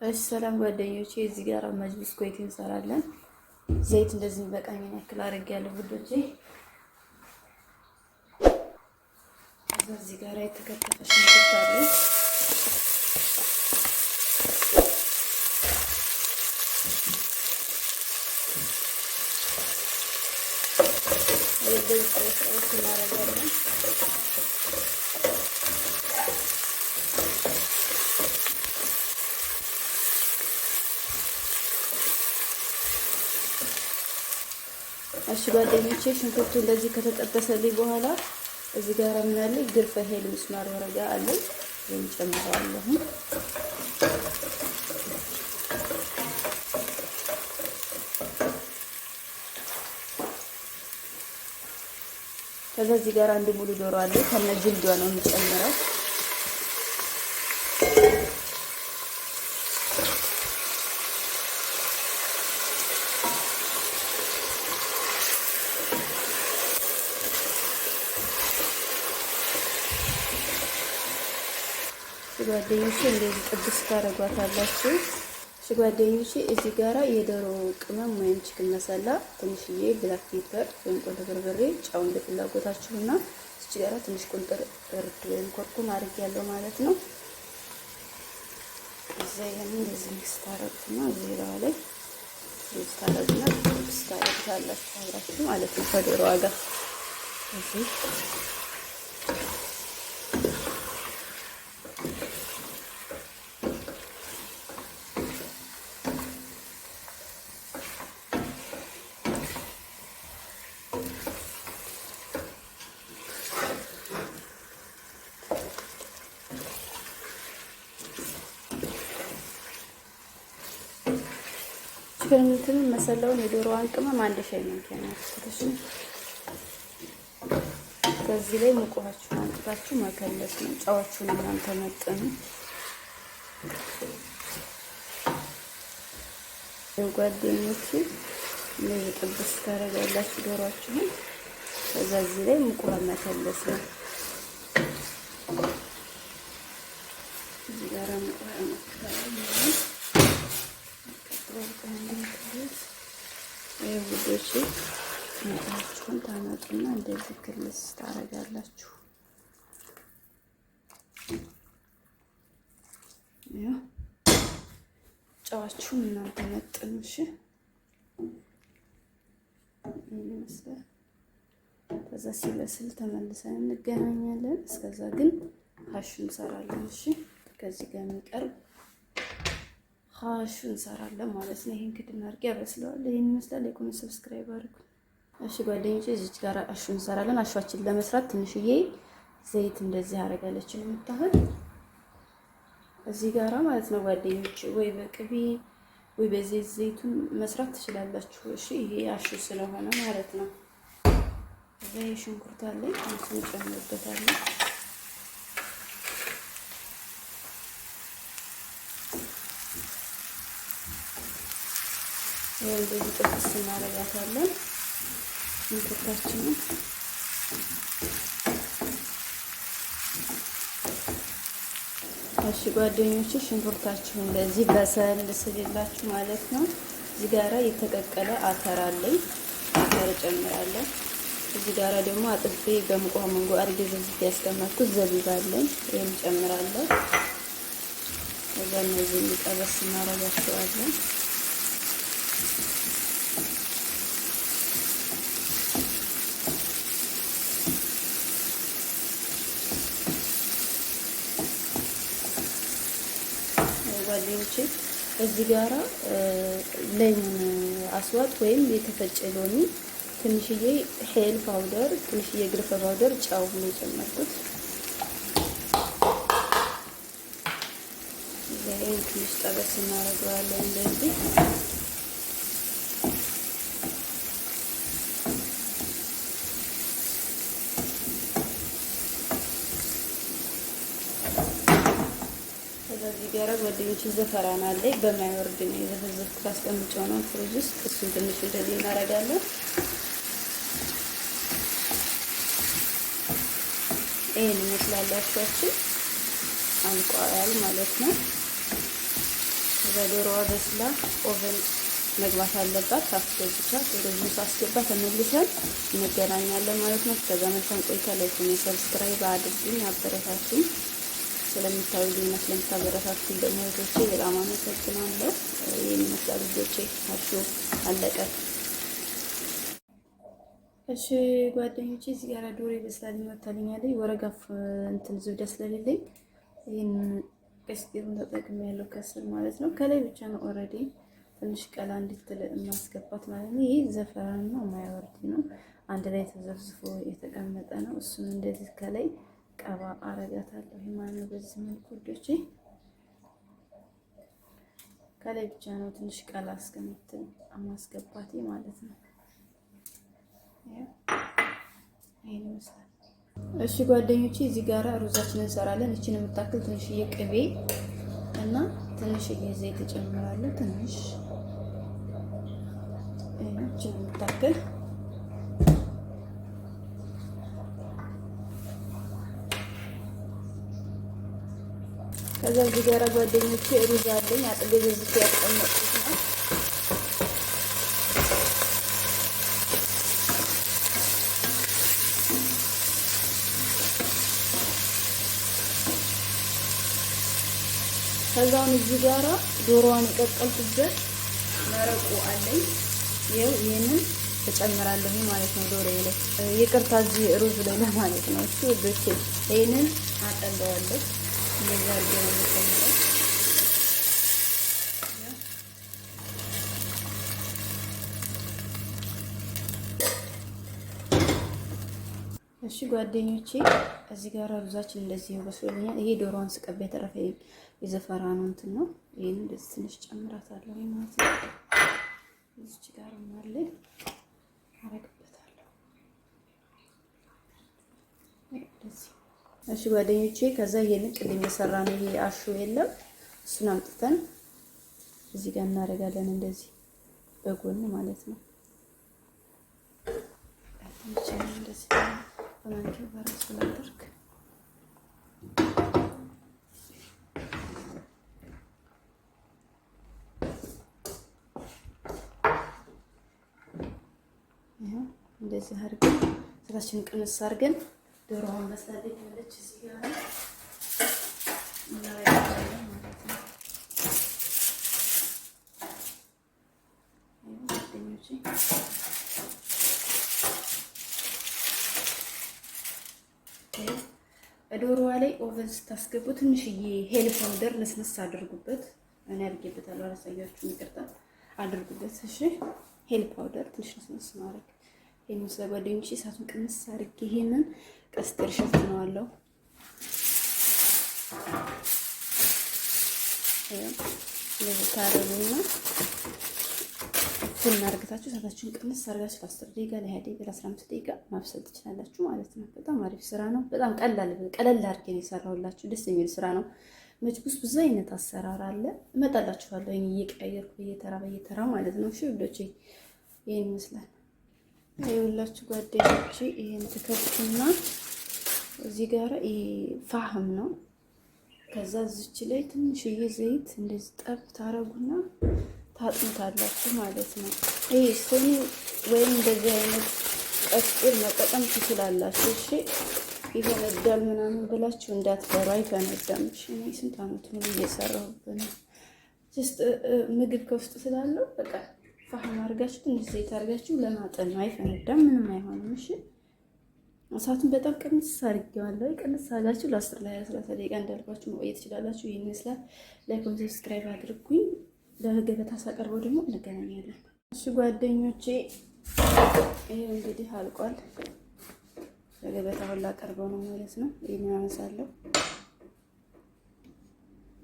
ሰላም ጓደኞቼ፣ እዚህ ጋር ማጅ ብስኩት እንሰራለን። ዘይት እንደዚህ በቃኝ ያክል አድርጌያለሁ ውዶቼ። እዚህ ጋር የተከተፈ ሽንኩርት አለ። እሺ ጓደኞቼ፣ ሽንኩርቱ እንደዚህ ከተጠበሰልኝ በኋላ እዚህ ጋር ምን አለ? ግርፈ ሄል ምስማር ወረጋ አለ። ይሄን ጨምራለሁ። ከዛ እዚህ ጋር አንድ ሙሉ ዶሮ አለ። ከነ ጅልዷ ነው የምጨምረው። ጓደኞቼ እንደዚህ ጥብስ ታረጓታላችሁ። ጓደኞቼ እዚህ ጋራ የዶሮ ቅመም ወይም ቺክን መሰላ፣ ትንሽዬ ብላክ ፔፐር ወይም ቆንጆ በርበሬ፣ ጫው እንደ ፍላጎታችሁና እዚህ ጋራ ትንሽ ቁንጥር እርድ ወይም ኮርኩም አድርጌያለሁ ማለት ነው። ዘይን እንደዚህ ሚክስ ታረጉና ዜራ ላይ ሚክስ ታረጉና ሚክስ ታረጉታላችሁ አብራችሁ ማለት ነው ከዶሮ ጋር እዚህ ከእንትን መሰለውን የዶሮዋን ቅመም አንድ ሻይ ማንኪያ ነው። ከዚህ ላይ ሙቀታችሁን አንጥታችሁ መከለስ ነው። ጫዋችሁን እናንተ መጠኑ። ጓደኞቼ እንደዚህ ጥብስ ታደርጋላችሁ ዶሮአችሁን። ከዛ እዚህ ላይ ሙቀት መከለስ ነው። እዚህ ጋር ሙቀት መከለስ ውዶቼ ሙቀታችሁን ታመጡና እንደዚህ ክልስ ታረጋላችሁ። ያው ጫዋችሁን እናንተ መጥኑ። እሺ ይመስላል። ከዛ ሲበስል ተመልሰን እንገናኛለን። እስከዛ ግን ሀሹ እንሰራለን። እሺ ከዚህ ጋር የሚቀርብ ሀሹ እንሰራለን ማለት ነው። ይሄን ክድና አድርጌ አበስለዋለሁ። ይሄን ይመስላል። የኮሜንት ሰብስክራይብ አድርጉ። እሺ ጓደኞቼ፣ እዚች ጋር አሹ እንሰራለን። አሹአችን ለመስራት ትንሽዬ ዘይት እንደዚህ አደርጋለች ነው የምታህል እዚህ ጋራ ማለት ነው ጓደኞቼ። ወይ በቅቤ ወይ በዘይት ዘይቱን መስራት ትችላላችሁ። እሺ ይሄ አሹ ስለሆነ ማለት ነው። እዚህ ሽንኩርት አለኝ እሱን ጨምርበታለሁ። እንደዚህ ጥብስ እናደርጋታለን ሽንኩርታችንን። እሺ ጓደኞቼ፣ ሽንኩርታችሁን እንደዚህ በሰል ስልላችሁ ማለት ነው። እዚህ ጋራ የተቀቀለ አተር አለኝ፣ አተር ጨምራለሁ። እዚህ ጋራ ደግሞ አጥቤ በሙቋ መንጎ አድርጌ ዘዝት ያስቀመጥኩት ዘቢብ አለኝ፣ ይሄን ጨምራለሁ። ከዛ እነዚህ ጠበስ እናደርጋቸዋለን። ጓደኞቼ እዚህ ጋራ ለይሙን አስዋጥ ወይም የተፈጨ ሎሚ፣ ትንሽዬ ሄል ፓውደር፣ ትንሽዬ ግርፈ ፓውደር፣ ጫው ነው የጨመርኩት። ዘይት ትንሽ ጠበስ እናደርገዋለን እንደዚህ። እዚህ ጋር ጓደኞቼ ዘፈራን አለ። በማይወርድ ነው የዘፈዘፍኩት፣ አስቀምጬው ነው ፍሪጅ ውስጥ። እሱን ትንሽ እንደዚህ እናደርጋለን። ይሄን ይመስላል አሽዋችን አንቋያል ማለት ነው። ዶሮዋ በስላ ኦቨን መግባት አለባት። አስገብቻት ሩዙን ሳስገባ ተመልሰን እንገናኛለን ማለት ነው። ከዛ መልካም ቆይታ። ላይክ እና ሰብስክራይብ አድርጉኝ፣ አበረታቱኝ። ስለምታዩልኝና ስለምታበረታቱኝ ደግሞ እህቶቼ በጣም አመሰግናለሁ። ይሄን ይመስላል ልጆቼ። አሹ አለቀ። እሺ ጓደኞቼ እዚህ ጋር ዶሮ ይበስላል ይወጣልኛል። ወረጋፍ እንትን ዝብደ ስለሌለኝ ይሄን ቀስጤሩን ተጠቅሜያለሁ ከስር ማለት ነው። ከላይ ብቻ ነው ኦልሬዲ ትንሽ ቀላ እንድትል ማስገባት ማለት ነው። ይሄ ዘፈራን ነው የማያወርድ ነው። አንድ ላይ ተዘፍዝፎ የተቀመጠ ነው። እሱን እንደዚህ ከላይ ቀባ አረጋታለሁ ማለት ነው። በዚህ መልኩ ልጆቼ ከላይ ብቻ ነው ትንሽ ቀላ እስከምትል ማስገባት ማለት ነው። ይሄን ይመስላል። እሺ ጓደኞቼ እዚህ ጋራ ሩዛችንን እንሰራለን። እቺን የምታክል ትንሽዬ ቅቤ እና ትንሽዬ ዘይት እጨምራለሁ። ትንሽ እቺን የምታክል ከዛ እዚህ ጋራ ጓደኞቼ ሩዝ አለኝ አጥቤ በዚህ ያስቀመጥኩት ነው። ከዛውን እዚህ ጋራ ዶሮዋን የቀቀልኩበት መረቁ አለኝ። ይኸው ይሄንን እጨምራለሁ ማለት ነው። ዶሮዬ ላይ ይቅርታ፣ እዚህ ሩዝ ላይ ለማለት ነው። እሺ ወዶቼ ይሄንን አጠለዋለሁ። እንደዛ አድርጌ ነው የምጨምረው። እሺ ጓደኞቼ እዚህ ጋር ሩዛችን እንደዚህ በስሎልኛል። ይሄ ዶሮዋን ስቀባ የተረፈ የዘፈራ ነው እንትን ነው። ይሄን እንደዚህ ትንሽ ጨምራታለሁ ማለት ነው። እዚች ጋር ማለ አረግበታለሁ። እሺ ጓደኞቼ ከዛ ይሄን ቅድም የሰራ ነው ይሄ አሹ የለም እሱን አምጥተን እዚህ ጋር እናደርጋለን። እንደዚህ በጎን ማለት ነው። እንደዚህ በማንኪያው በራሱ ላድርግ። እንደዚህ አድርገን ስራችንን ቅንስ አድርገን ዶሮውን በሳለች ያለች እዚህ ጋር እናደርጋለን ማለት ነው። ዶሮዋ ላይ ኦቨን ስታስገቡ ትንሽዬ ሄል ፓውደር ነስነስ አድርጉበት። እኔ አድርጌበታለሁ፣ አላሳያችሁም፣ ይቅርታ አድርጉበት። እሺ ሄል ፓውደር ትንሽ ነስነስ ማድረግ ይሄን ስለጓደኞቼ እሳቱን ቅንስ አድርጌ ይሄንን ቀስቴር ሸፍነዋለሁ። ለዚህ ታረጉና ፉል አድርጋችሁ እሳታችሁን ቅንስ አድርጋችሁ ለ10 ደቂቃ ለ20 ደቂቃ ለ15 ደቂቃ ማብሰል ትችላላችሁ ማለት ነው። በጣም አሪፍ ስራ ነው። በጣም ቀለል አድርጌ ነው የሰራሁላችሁ። ደስ የሚል ስራ ነው። መጅቡስ ብዙ አይነት አሰራር አለ። እመጣላችኋለሁ እየቀያየርኩ በየተራ ማለት ነው። እሺ ውዶቼ ይሄን ይመስላል። ይኸውላችሁ ጓደኞቼ ይሄን ትከፍቱና እዚህ ጋር ይሄ ፋህም ነው። ከዛ እዚች ላይ ትንሽዬ ዘይት እንደዚህ ጠብ ታረጉና ታጥሙታላችሁ ማለት ነው። ይሄ ሶኒ ወይም እንደዚህ አይነት ቀስጤል መጠቀም ትችላላችሁ። እሺ ይፈነዳል ምናምን ብላችሁ እንዳትፈሩ፣ አይፈነዳም። እሺ እኔ ስንት ዓመት ሙሉ እየሰራሁበት ነው። ጀስት ምግብ ከውስጥ ስላለው በቃ ፋህም አድርጋችሁ ትንሽ ዘይት አድርጋችሁ ለማጠን ነው። አይፈነዳም፣ ምንም አይሆንም። እሺ እሳቱን በጣም ቅንስ አድርጌዋለሁ። ቅንስ አድርጋችሁ ለ10 ለ20 ደቂቃ እንዳልኳችሁ መቆየት ትችላላችሁ። ይሄን ይመስላል። ላይክ እና ሰብስክራይብ አድርጉኝ። ለገበታ ሳቀርበው ደግሞ እንገናኛለን። እሺ ጓደኞቼ ይሄ እንግዲህ አልቋል። ለገበታ ሁላ ቀርበው ነው ማለት ነው። ይሄን አነሳለሁ።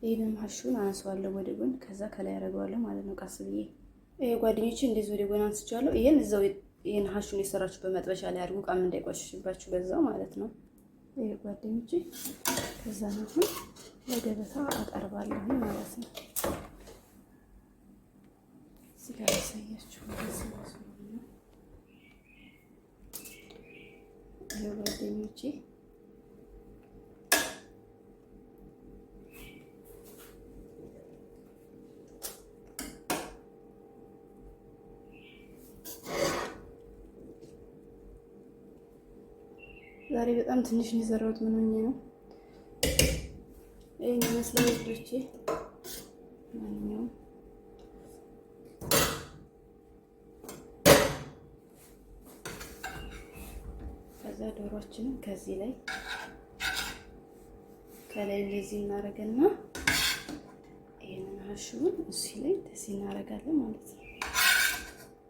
ይሄን ሀሹን አነሳዋለሁ ወደ ጎን፣ ከዛ ከላይ አደርገዋለሁ ማለት ነው ቀስ ብዬ። ይሄ ጓደኞቼ እንደዚህ ወደ ጎን አንስቻለሁ። ይሄን ሀሹን የሰራችሁ በመጥበሻ ላይ አድርጉ፣ ቃም እንዳይቆሽሽባችሁ በዛው ማለት ነው። ይሄ ጓደኞቼ ከዛ ነው ለገበታ አቀርባለሁ ማለት ነው። እዚህ ጋር ያሳያችሁ ማለት ነው። ይሄ ጓደኞቼ ዛሬ በጣም ትንሽ ነው የሰራሁት። ምን ሆኜ ነው? ይሄን ይመስላል ልጆቼ። ማንኛውም ከዛ ዶሮችንን ከዚህ ላይ ከላይ እንደዚህ እናደርግና ይሄንን ሀሹን እዚህ ላይ እንደዚህ እናደርጋለን ማለት ነው።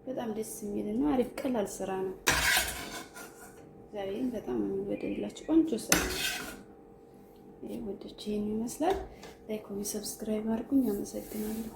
በጣም ደስ የሚልና አሪፍ ቀላል ስራ ነው። ዛሬም በጣም የሚወደድላችሁ ቆንጆ ስራ ነው። ይሄ ወደች ይሄን ይመስላል። ላይክ፣ ኮሜንት፣ ሰብስክራይብ አድርጉኝ። አመሰግናለሁ።